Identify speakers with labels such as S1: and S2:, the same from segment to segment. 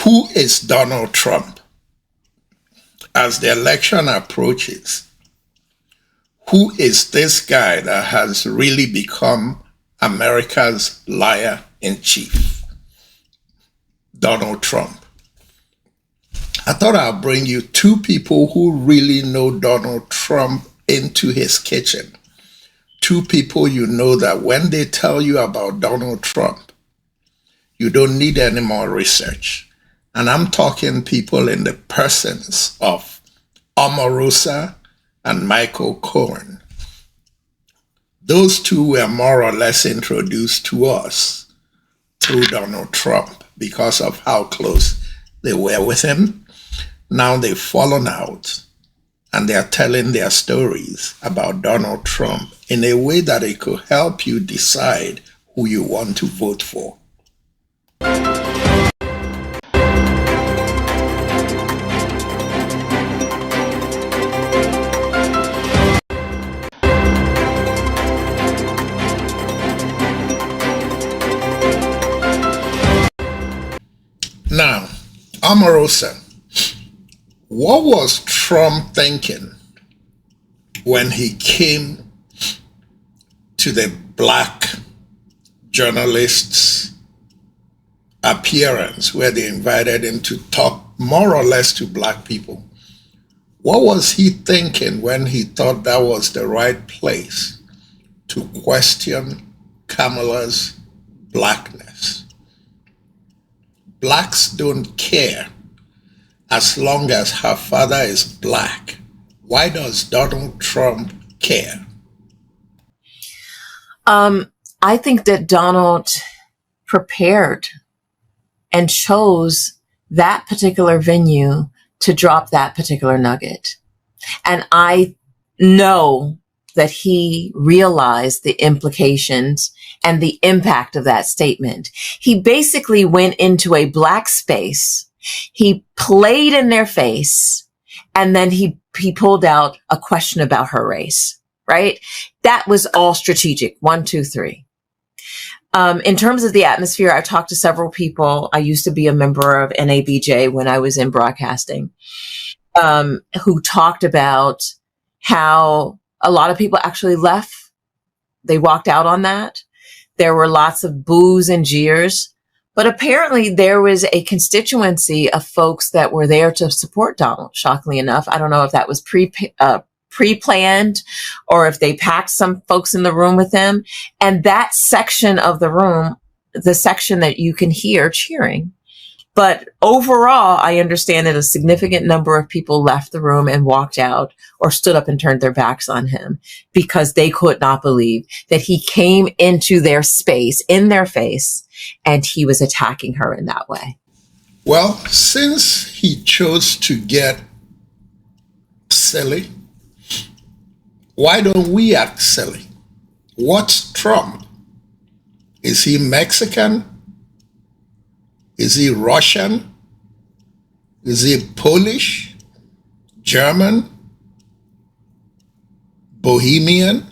S1: Who is Donald Trump? As the election approaches, who is this guy that has really become America's liar in chief? Donald Trump. I thought I'll bring you two people who really know Donald Trump into his kitchen. Two people you know that when they tell you about Donald Trump, you don't need any more research. And I'm talking people in the persons of Omarosa and Michael Cohen. Those two were more or less introduced to us through Donald Trump because of how close they were with him. Now they've fallen out and they are telling their stories about Donald Trump in a way that it could help you decide who you want to vote for. Now, Omarosa, what was Trump thinking when he came to the black journalists' appearance where they invited him to talk more or less to black people? What was he thinking when he thought that was the right place to question Kamala's blackness? Blacks don't care as long as her father is black. Why does Donald Trump care?
S2: I think that Donald prepared and chose that particular venue to drop that particular nugget. And I know that he realized the implications and the impact of that statement. He basically went into a black space. He played in their face, and then he pulled out a question about her race, right? That was all strategic. 1, 2, 3. In terms of the atmosphere, I talked to several people. I used to be a member of NABJ when I was in broadcasting, who talked about how a lot of people actually left. They walked out on that. There were lots of boos and jeers, but apparently there was a constituency of folks that were there to support Donald. Shockingly enough, I don't know if that was pre-planned or if they packed some folks in the room with them. And that section of the room, the section that you can hear cheering. But overall, I understand that a significant number of people left the room and walked out or stood up and turned their backs on him because they could not believe that he came into their space, in their face, and he was attacking her in that way.
S1: Well, since he chose to get silly, why don't we act silly? What's Trump? Is he Mexican? Is he Russian? Is he Polish? German? Bohemian?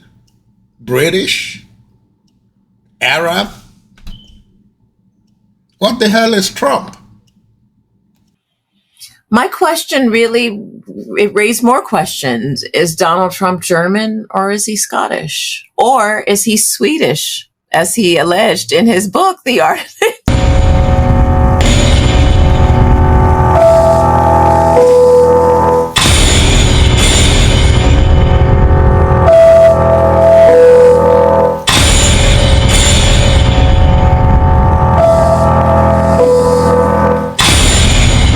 S1: British? Arab? What the hell is Trump?
S2: My question really, it raised more questions. Is Donald Trump German or is he Scottish? Or is he Swedish, as he alleged in his book, The Art?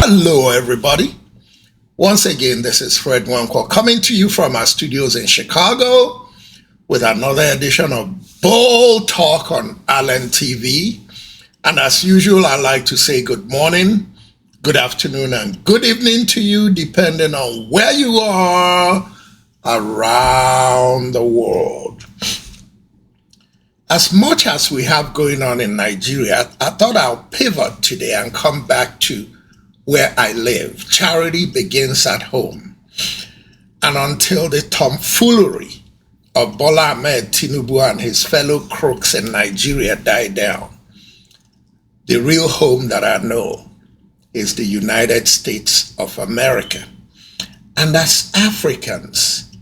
S1: Hello, everybody. Once again, this is Fred Wanko coming to you from our studios in Chicago with another edition of Bold Talk on Allen TV. And as usual, I like to say good morning, good afternoon, and good evening to you, depending on where you are around the world. As much as we have going on in Nigeria, I thought I'll pivot today and come back to where I live. Charity begins at home. And until the tomfoolery of Bola Ahmed Tinubu and his fellow crooks in Nigeria die down, the real home that I know is the United States of America. And as Africans,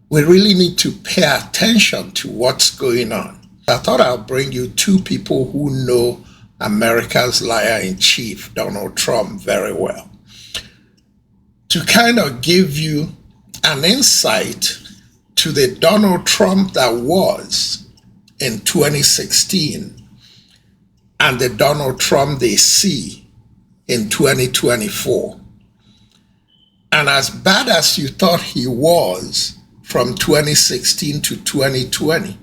S1: we really need to pay attention to what's going on. I thought I'll bring you two people who know America's liar-in-chief, Donald Trump, very well, to kind of give you an insight to the Donald Trump that was in 2016 and the Donald Trump they see in 2024. And as bad as you thought he was from 2016 to 2020,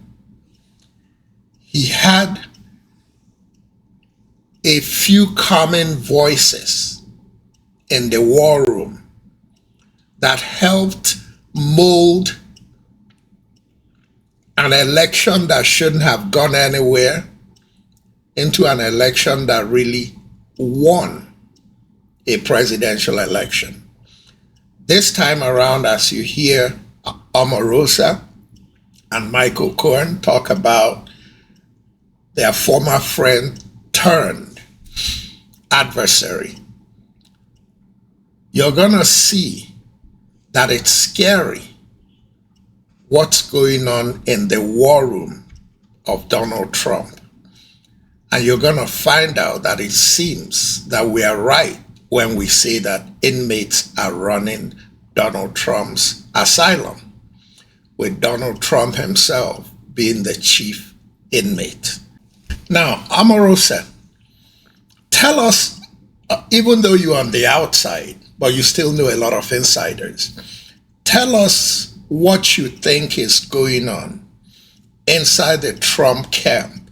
S1: he had a few common voices in the war room that helped mold an election that shouldn't have gone anywhere into an election that really won a presidential election. This time around, as you hear Omarosa and Michael Cohen talk about their former friend turned adversary, you're gonna see that it's scary what's going on in the war room of Donald Trump. And you're going to find out that it seems that we are right when we say that inmates are running Donald Trump's asylum, with Donald Trump himself being the chief inmate. Now, Omarosa, tell us, even though you're on the outside, but you still know a lot of insiders, tell us what you think is going on inside the Trump camp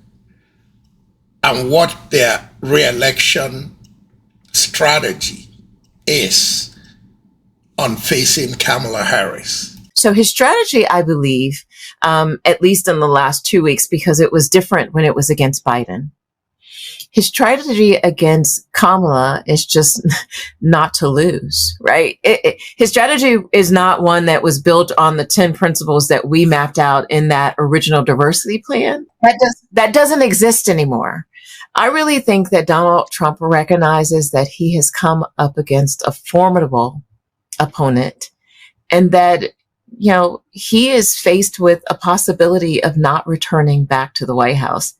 S1: and what their re-election strategy is on facing Kamala Harris.
S2: So his strategy, I believe, at least in the last 2 weeks, because it was different when it was against Biden, his strategy against Kamala is just not to lose, right? His strategy is not one that was built on the 10 principles that we mapped out in that original diversity plan. That doesn't exist anymore. I really think that Donald Trump recognizes that he has come up against a formidable opponent and that, you know, he is faced with a possibility of not returning back to the White House.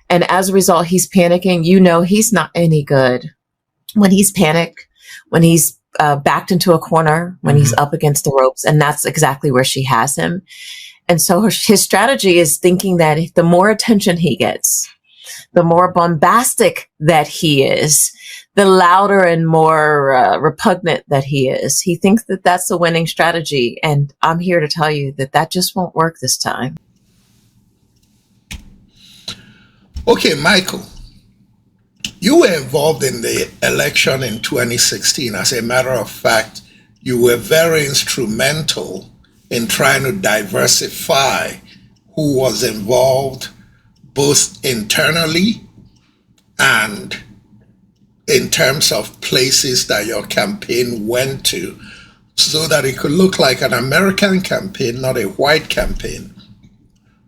S2: And as a result, he's panicking. You know, he's not any good when he's panicked, when he's backed into a corner, when he's up against the ropes. And that's exactly where she has him. And so his strategy is thinking that the more attention he gets, the more bombastic that he is, the louder and more repugnant that he is. He thinks that that's the winning strategy. And I'm here to tell you that that just won't work this time.
S1: Okay, Michael, you were involved in the election in 2016. As a matter of fact, you were very instrumental in trying to diversify who was involved both internally and in terms of places that your campaign went to, so that it could look like an American campaign, not a white campaign.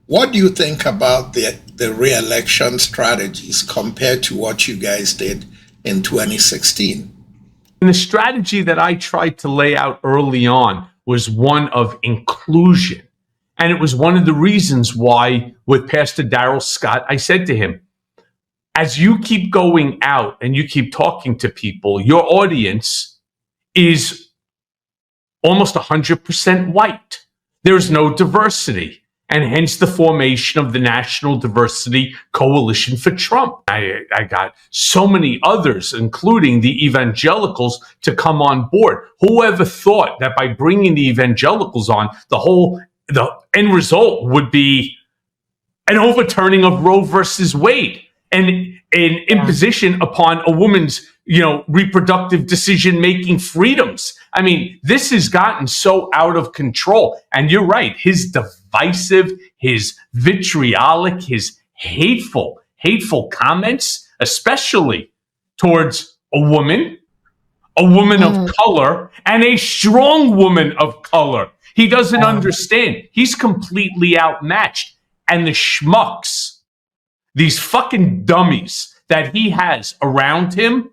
S1: What do you think about the re-election strategies compared to what you guys did in 2016?
S3: And the strategy that I tried to lay out early on was one of inclusion. And it was one of the reasons why, with Pastor Darrell Scott, I said to him, as you keep going out and you keep talking to people, your audience is almost 100% white. There's no diversity. And hence the formation of the National Diversity Coalition for Trump. I got so many others, including the evangelicals, to come on board. Whoever thought that by bringing the evangelicals on, the end result would be an overturning of Roe versus Wade and an imposition upon a woman's, reproductive decision-making freedoms. I mean, this has gotten so out of control. And you're right, his divisive, his vitriolic, his hateful comments, especially towards a woman of color, and a strong woman of color. He doesn't understand. He's completely outmatched. And the schmucks, these fucking dummies that he has around him,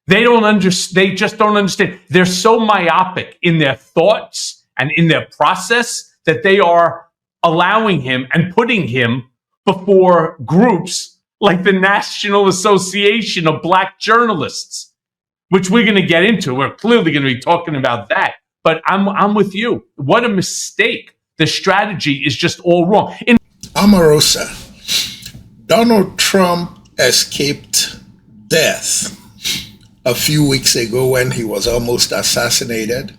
S3: They don't understand. They just don't understand. They're so myopic in their thoughts and in their process that they are allowing him and putting him before groups like the National Association of Black Journalists, which we're going to get into. We're clearly going to be talking about that. But I'm with you. What a mistake. The strategy is just all wrong.
S1: Omarosa, Donald Trump escaped death a few weeks ago when he was almost assassinated.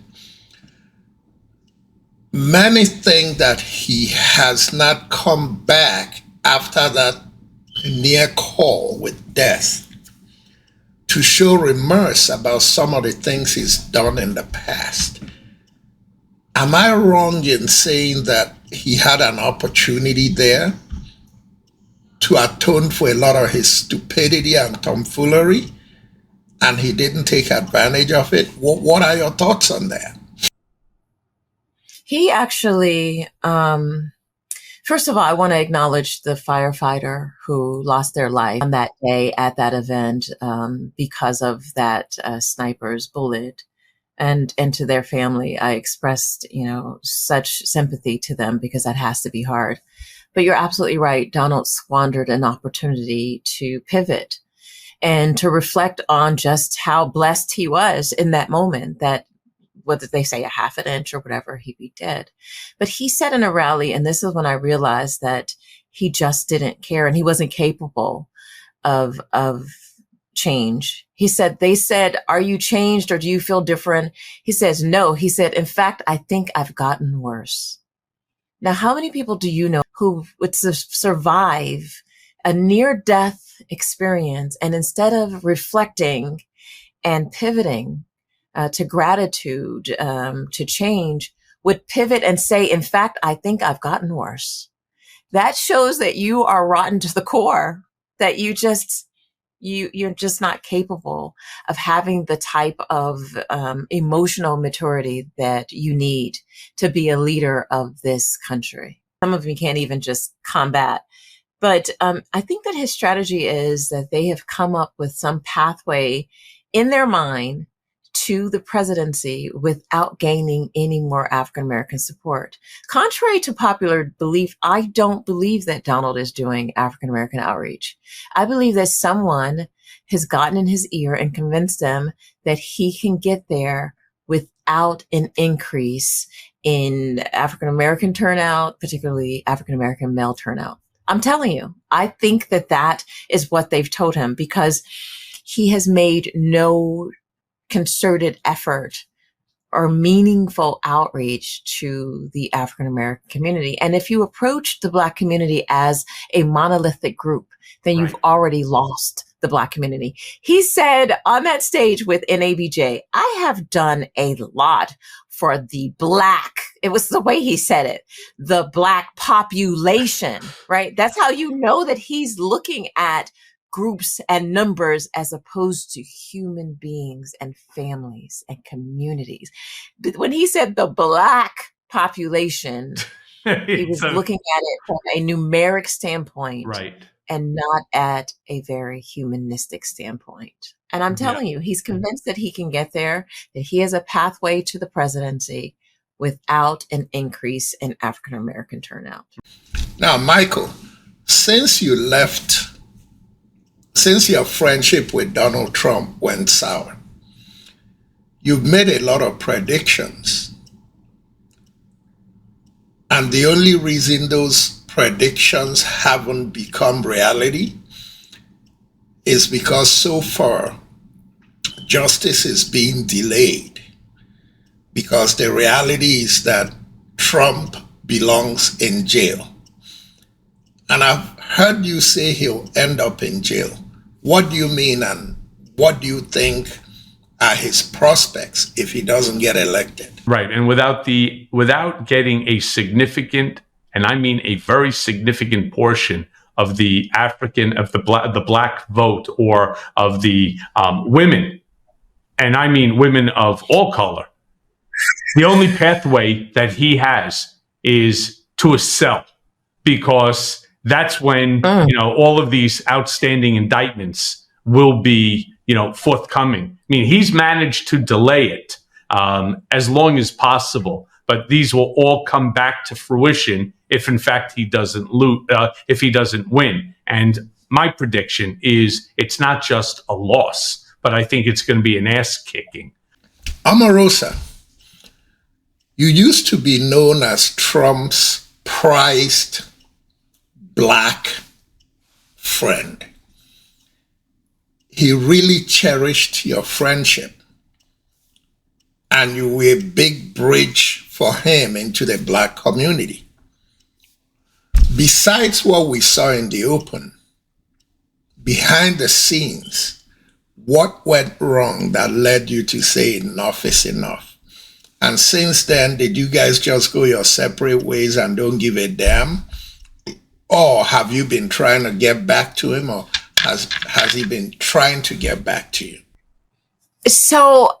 S1: Many think that he has not come back after that near call with death to show remorse about some of the things he's done in the past. Am I wrong in saying that he had an opportunity there to atone for a lot of his stupidity and tomfoolery, and he didn't take advantage of it? What are your thoughts on that?
S2: He actually, first of all, I want to acknowledge the firefighter who lost their life on that day at that event because of that sniper's bullet. And to their family, I expressed, such sympathy to them because that has to be hard. But you're absolutely right. Donald squandered an opportunity to pivot and to reflect on just how blessed he was in that moment, that whether they say a half an inch or whatever, he'd be dead. But he said in a rally, and this is when I realized that he just didn't care and he wasn't capable of change. He said, they said, "Are you changed or do you feel different?" He says, "No." He said, "In fact, I think I've gotten worse." Now, how many people do you know who would survive a near-death experience and instead of reflecting and pivoting to gratitude, to change, would pivot and say, "In fact, I think I've gotten worse"? That shows that you are rotten to the core, that you're just not capable of having the type of emotional maturity that you need to be a leader of this country. Some of you can't even just combat. But I think that his strategy is that they have come up with some pathway in their mind to the presidency without gaining any more African-American support. Contrary to popular belief, I don't believe that Donald is doing African-American outreach. I believe that someone has gotten in his ear and convinced them that he can get there without an increase in African-American turnout, particularly African-American male turnout. I'm telling you, I think that that is what they've told him because he has made no concerted effort or meaningful outreach to the African-American community. And if you approach the Black community as a monolithic group, then you've already lost the Black community. He said on that stage with NABJ, "I have done a lot for the Black," it was the way he said it, "the Black population," right? That's how you know that he's looking at groups and numbers as opposed to human beings and families and communities. But when he said the Black population, he was looking at it from a numeric standpoint,
S3: right,
S2: and not at a very humanistic standpoint. And I'm telling you, he's convinced that he can get there, that he has a pathway to the presidency without an increase in African-American turnout.
S1: Now, Michael, since your friendship with Donald Trump went sour, you've made a lot of predictions. And the only reason those predictions haven't become reality is because so far justice is being delayed, because the reality is that Trump belongs in jail. And I've heard you say he'll end up in jail. What do you mean, and what do you think are his prospects if he doesn't get elected?
S3: Right. And without getting a significant, and I mean a very significant portion of the black vote, or of the women, and I mean women of all color, the only pathway that he has is to a cell, because that's when all of these outstanding indictments will be forthcoming. mean, he's managed to delay it as long as possible. But these will all come back to fruition if, in fact, he doesn't if he doesn't win. And my prediction is it's not just a loss, but I think it's going to be an ass kicking.
S1: Omarosa, you used to be known as Trump's prized black friend. He really cherished your friendship, and you were a big bridge for him into the black community. Besides what we saw in the open, behind the scenes, what went wrong that led you to say enough is enough? And since then, did you guys just go your separate ways and don't give a damn? Or have you been trying to get back to him, or has he been trying to get back to you?
S2: So,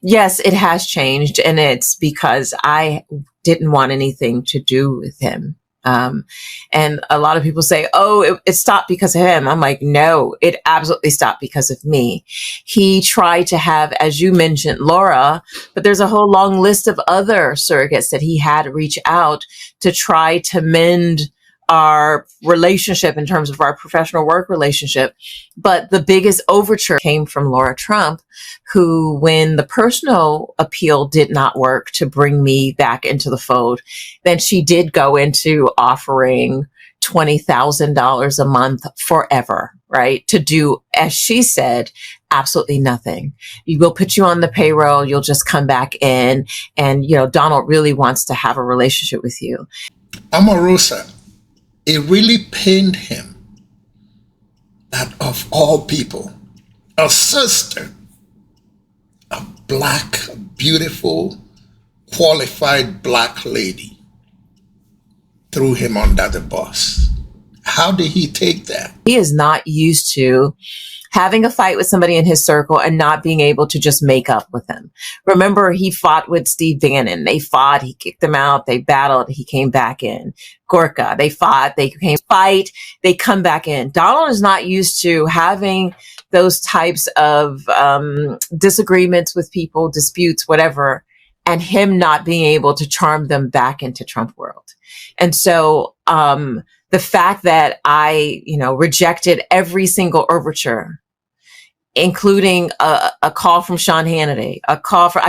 S2: yes, it has changed, and it's because I didn't want anything to do with him. And a lot of people say, oh, it stopped because of him. I'm like, no, it absolutely stopped because of me. He tried to have, as you mentioned, Laura, but there's a whole long list of other surrogates that he had to reach out to try to mend our relationship in terms of our professional work relationship. But the biggest overture came from Laura Trump, who, when the personal appeal did not work to bring me back into the fold, then she did go into offering $20,000 a month forever, right? To do, as she said, absolutely nothing. We will put you on the payroll. You'll just come back in. And, Donald really wants to have a relationship with you.
S1: Omarosa, it really pained him that of all people, a sister, a black, beautiful, qualified black lady, threw him under the bus. How did he take that?
S2: He is not used to having a fight with somebody in his circle and not being able to just make up with them. Remember, he fought with Steve Bannon. They fought, he kicked them out, they battled, he came back in. Gorka, they fought, they they come back in. Donald is not used to having those types of disagreements with people, disputes, whatever, and him not being able to charm them back into Trump world. And so the fact that I, rejected every single overture, including a call from Sean Hannity, I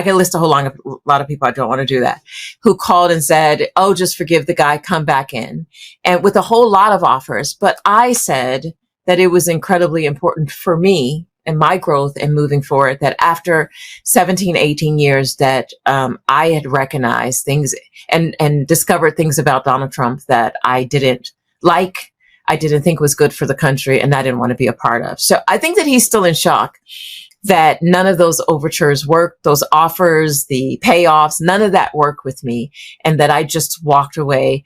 S2: can list a whole lot of people, I don't want to do that, who called and said, oh, just forgive the guy, come back in, and with a whole lot of offers. But I said that it was incredibly important for me and my growth and moving forward, that after 17, 18 years that I had recognized things and discovered things about Donald Trump that I didn't like, I didn't think was good for the country, and I didn't want to be a part of. So I think that he's still in shock that none of those overtures worked, those offers, the payoffs, none of that worked with me, and that I just walked away,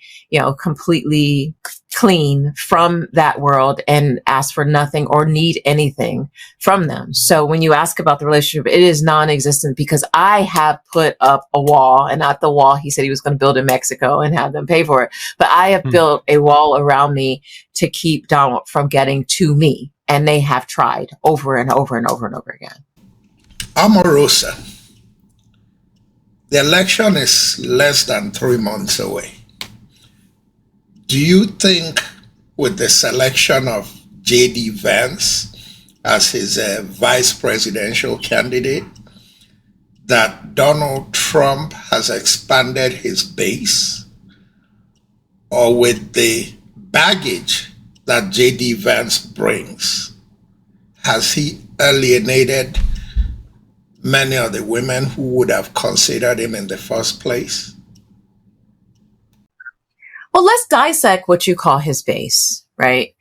S2: completely clean from that world and asked for nothing or need anything from them. So when you ask about the relationship, it is non-existent because I have put up a wall, and not the wall he said he was going to build in Mexico and have them pay for it, but I have built a wall around me to keep Donald from getting to me. And they have tried over and over and over and over again.
S1: Omarosa, the election is less than 3 months away. Do you think with the selection of JD Vance as his vice presidential candidate, that Donald Trump has expanded his base? Or with the baggage that JD Vance brings, has he alienated many of the women who would have considered him in the first place?
S2: Well, let's dissect what you call his base, right?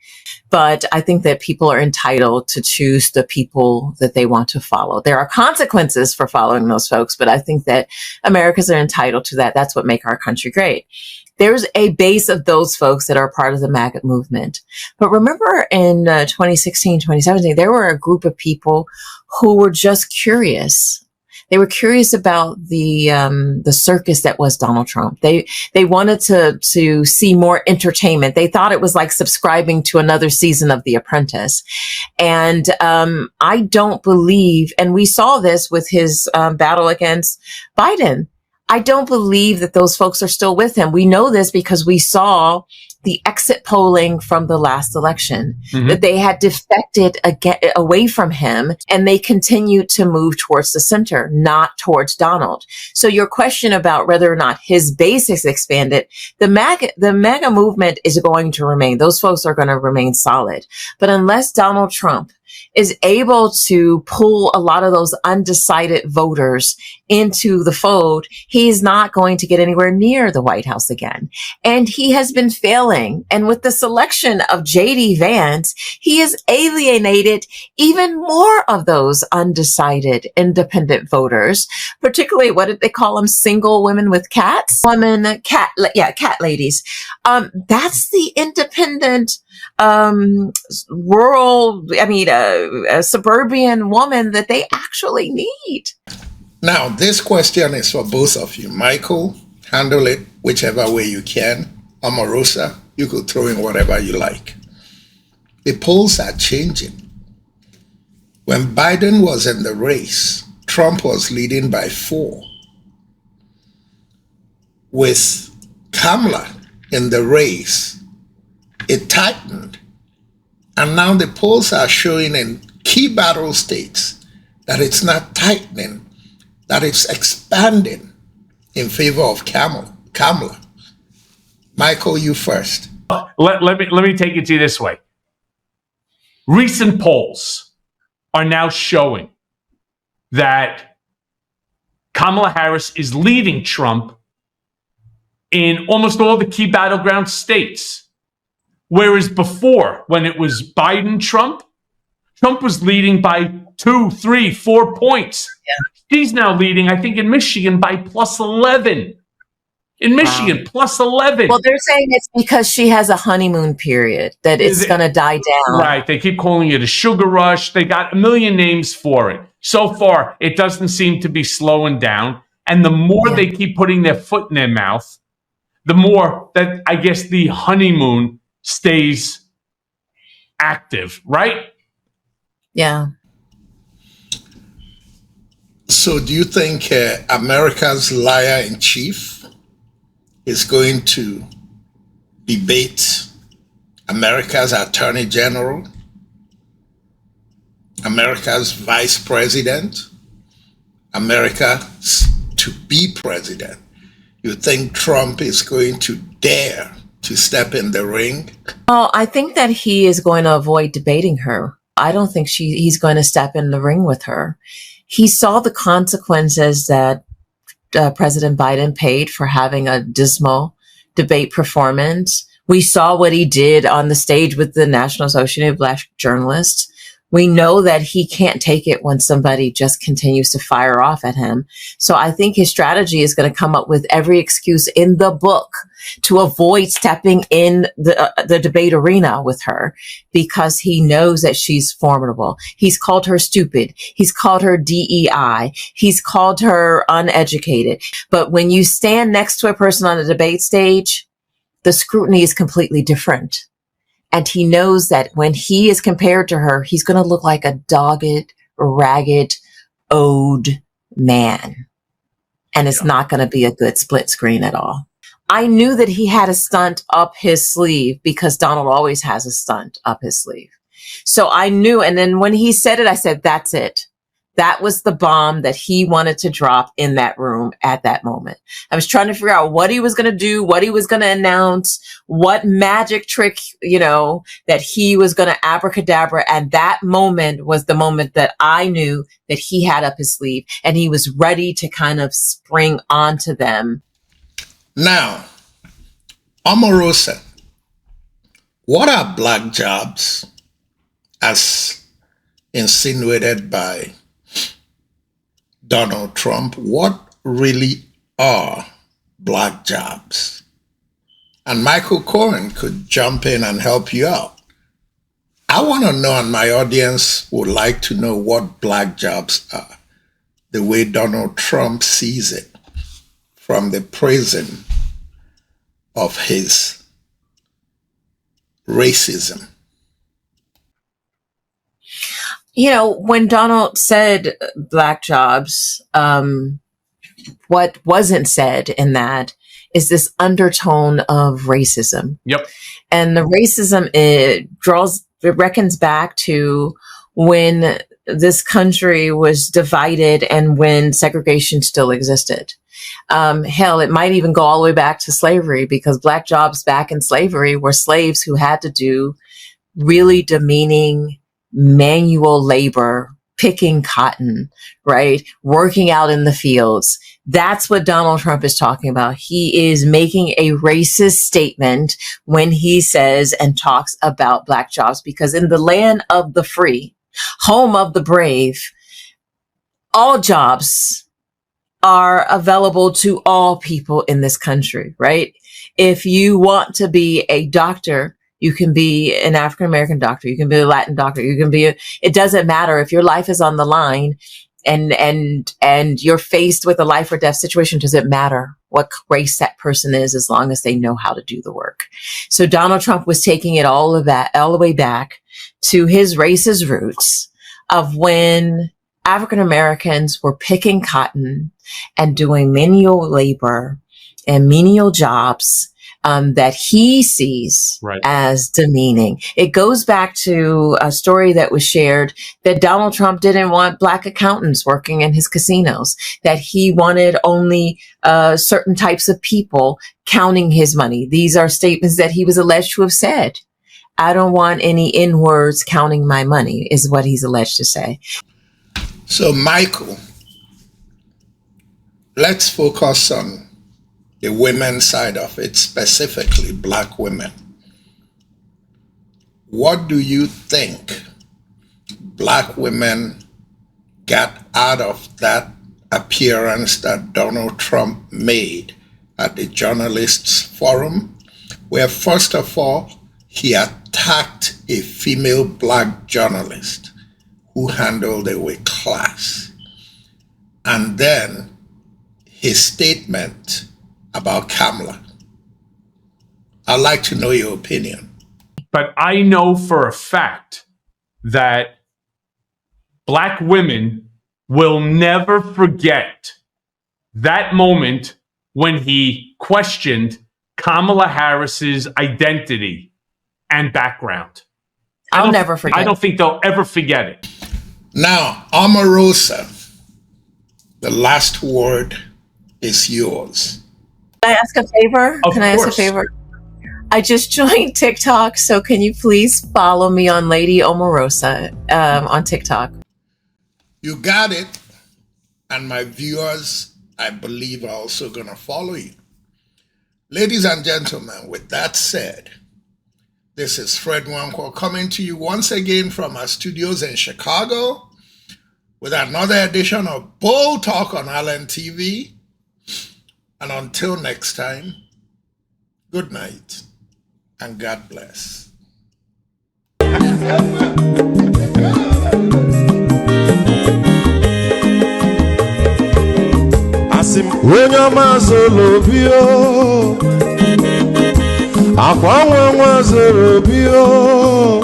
S2: But I think that people are entitled to choose the people that they want to follow. There are consequences for following those folks, but I think that Americans are entitled to that. That's what makes our country great. There's a base of those folks that are part of the MAGA movement. But remember in 2016, 2017, there were a group of people who were just curious. They were curious about the circus that was Donald Trump. They wanted to see more entertainment. They thought it was like subscribing to another season of The Apprentice. And I don't believe, and we saw this with his battle against Biden. I don't believe that those folks are still with him. We know this because we saw the exit polling from the last election, that they had defected away from him, and they continued to move towards the center, not towards Donald. So your question about whether or not his base is expanded, the MAGA movement is going to remain. Those folks are going to remain solid. But unless Donald Trump is able to pull a lot of those undecided voters into the fold, he's not going to get anywhere near the White House again. And he has been failing. And with the selection of JD Vance, he has alienated even more of those undecided independent voters, particularly, what did they call them? Single women with cats? Cat ladies. That's the independent rural, a suburban woman that they actually need.
S1: Now, this question is for both of you. Michael, handle it whichever way you can. Omarosa, you could throw in whatever you like. The polls are changing. When Biden was in the race, Trump was leading by 4. With Kamala in the race, it tightened. And now the polls are showing in key battle states that it's not tightening, that it's expanding in favor of Kamala. Michael, you first.
S3: Let me take it to you this way. Recent polls are now showing that Kamala Harris is leading Trump in almost all the key battleground states. Whereas before, when it was Biden-Trump, Trump was leading by 2, 3, 4 points. Yeah. She's now leading, I think, in Michigan by plus 11. In Michigan, wow. Plus 11.
S2: Well, they're saying it's because she has a honeymoon period, that it's going to die down.
S3: Right. They keep calling it a sugar rush. They got a million names for it. So far, it doesn't seem to be slowing down. And the more they keep putting their foot in their mouth, the more that, I guess, the honeymoon stays active, right?
S2: Yeah.
S1: So do you think America's liar-in-chief is going to debate America's Attorney General, America's Vice President, America's to-be president? You think Trump is going to dare to step in the ring?
S2: Oh, I think that he is going to avoid debating her. I don't think he's going to step in the ring with her. He saw the consequences that President Biden paid for having a dismal debate performance. We saw what he did on the stage with the National Association of Black Journalists. We know that he can't take it when somebody just continues to fire off at him. So I think his strategy is going to come up with every excuse in the book to avoid stepping in the debate arena with her, because he knows that she's formidable. He's called her stupid. He's called her DEI. He's called her uneducated. But when you stand next to a person on a debate stage, the scrutiny is completely different. And he knows that when he is compared to her, he's going to look like a dogged, ragged, owed man. And it's not going to be a good split screen at all. I knew that he had a stunt up his sleeve, because Donald always has a stunt up his sleeve. So I knew. And then when he said it, I said, that's it. That was the bomb that he wanted to drop in that room at that moment. I was trying to figure out what he was going to do, what he was going to announce, what magic trick, that he was going to abracadabra. And that moment was the moment that I knew that he had up his sleeve, and he was ready to kind of spring onto them.
S1: Now, Omarosa, what are black jobs as insinuated by Donald Trump? What really are black jobs? And Michael Cohen could jump in and help you out. I want to know, and my audience would like to know, what black jobs are. the way Donald Trump sees it from the prism of his racism?
S2: You know, when Donald said black jobs, what wasn't said in that is this undertone of racism.
S3: Yep.
S2: And the racism, it reckons back to when this country was divided and when segregation still existed. Hell, it might even go all the way back to slavery, because black jobs back in slavery were slaves who had to do really demeaning manual labor, picking cotton, right? Working out in the fields. That's what Donald Trump is talking about. He is making a racist statement when he says and talks about black jobs, because in the land of the free, home of the brave, all jobs are available to all people in this country, right? If you want to be a doctor, you can be an African-American doctor. You can be a Latin doctor. You can be it doesn't matter if your life is on the line and you're faced with a life or death situation. Does it matter what race that person is, as long as they know how to do the work? So Donald Trump was taking it all the way back to his racist roots of when African Americans were picking cotton and doing manual labor and menial jobs that he sees as demeaning. It goes back to a story that was shared that Donald Trump didn't want black accountants working in his casinos, that he wanted only certain types of people counting his money. These are statements that he was alleged to have said. I don't want any N-words counting my money, is what he's alleged to say.
S1: So, Michael, let's focus on the women's side of it, specifically black women. What do you think black women got out of that appearance that Donald Trump made at the journalists' forum, where first of all, he attacked a female black journalist who handled it with class, and then his statement about Kamala? I'd like to know your opinion.
S3: But I know for a fact that black women will never forget that moment when he questioned Kamala Harris's identity and background.
S2: I'll never forget.
S3: I don't think they'll ever forget it.
S1: Now, Omarosa, the last word is yours.
S2: Can I ask a favor?
S3: Of course.
S2: I just joined TikTok, so can you please follow me on Lady Omarosa on TikTok?
S1: You got it. And my viewers, I believe, are also going to follow you. Ladies and gentlemen, with that said, this is Fred Wanko coming to you once again from our studios in Chicago with another edition of Bull Talk on Allen TV. And until next time, good night and God bless.
S4: Onye mazolo bio akwa nwa zoro bio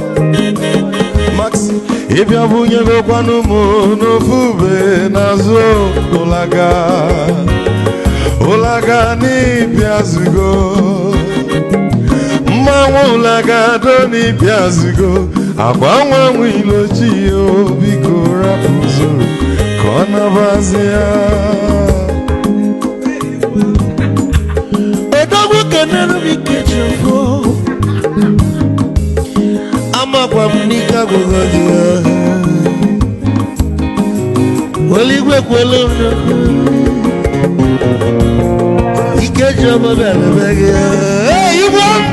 S4: Max ibia bunye bekwanu mo no fube nazo Olaga ni biazugo Mmanwu ulaga do ni biazugo akwa nwa mwiloji o biko rapuzo kona bazia Never be kitchen for I'm a Guamnica Gogadia. Well, you work well on you get your mother. Hey, you want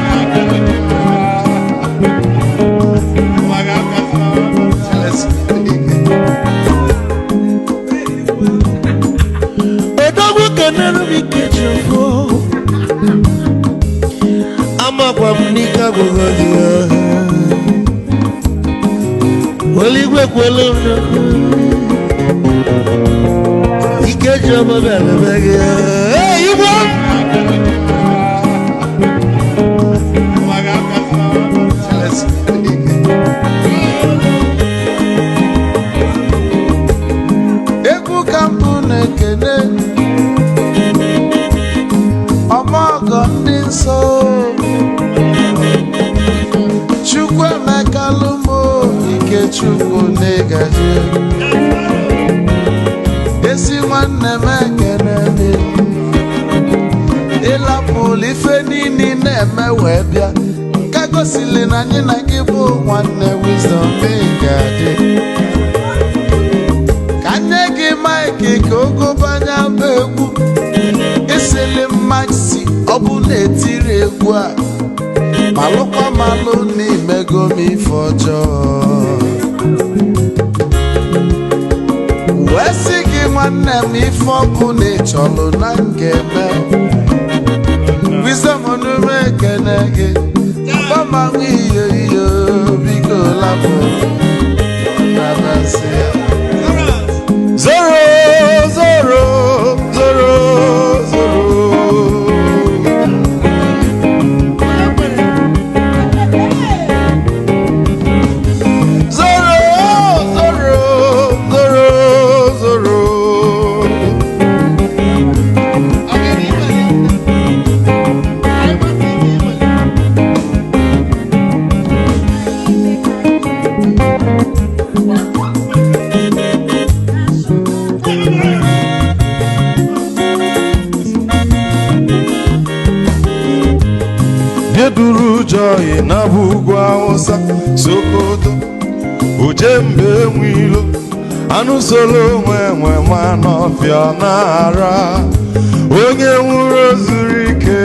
S4: a dog can never be kitchen for Guamnica Gogadia. Well, you work well on ike jọba belebege. Hey, Igbo! Egwu kampụ na-ekene ọmọgọ ndị nsọ Chukwu emeka lụmụ ike Chukwu na-egaji esi nwanne m ekene dị ịlapụlụ ife niile na-eme wee bịa nke gosili na anyị na gị bụ nwanne wisdom ga-adị ka nye gị maịkị ka ogobanya bụ egwu isili maxi ọ bụ na-etiri egwu a malụkwa malụ n'imego m ife ọjọọ wee sị gị nwanne m ife ọbụ na ịchọlụ na ngeme wisdom onume ekene gị gbamanwe iyo iyo biko lapụ nabasị ya zoro zoro zoro zoro Duru joy na bugwa Hausa Sokoto Ojembe nwilo anụ solo nwe ma n'ọfịa na-ara onye nwụrụ zuru ike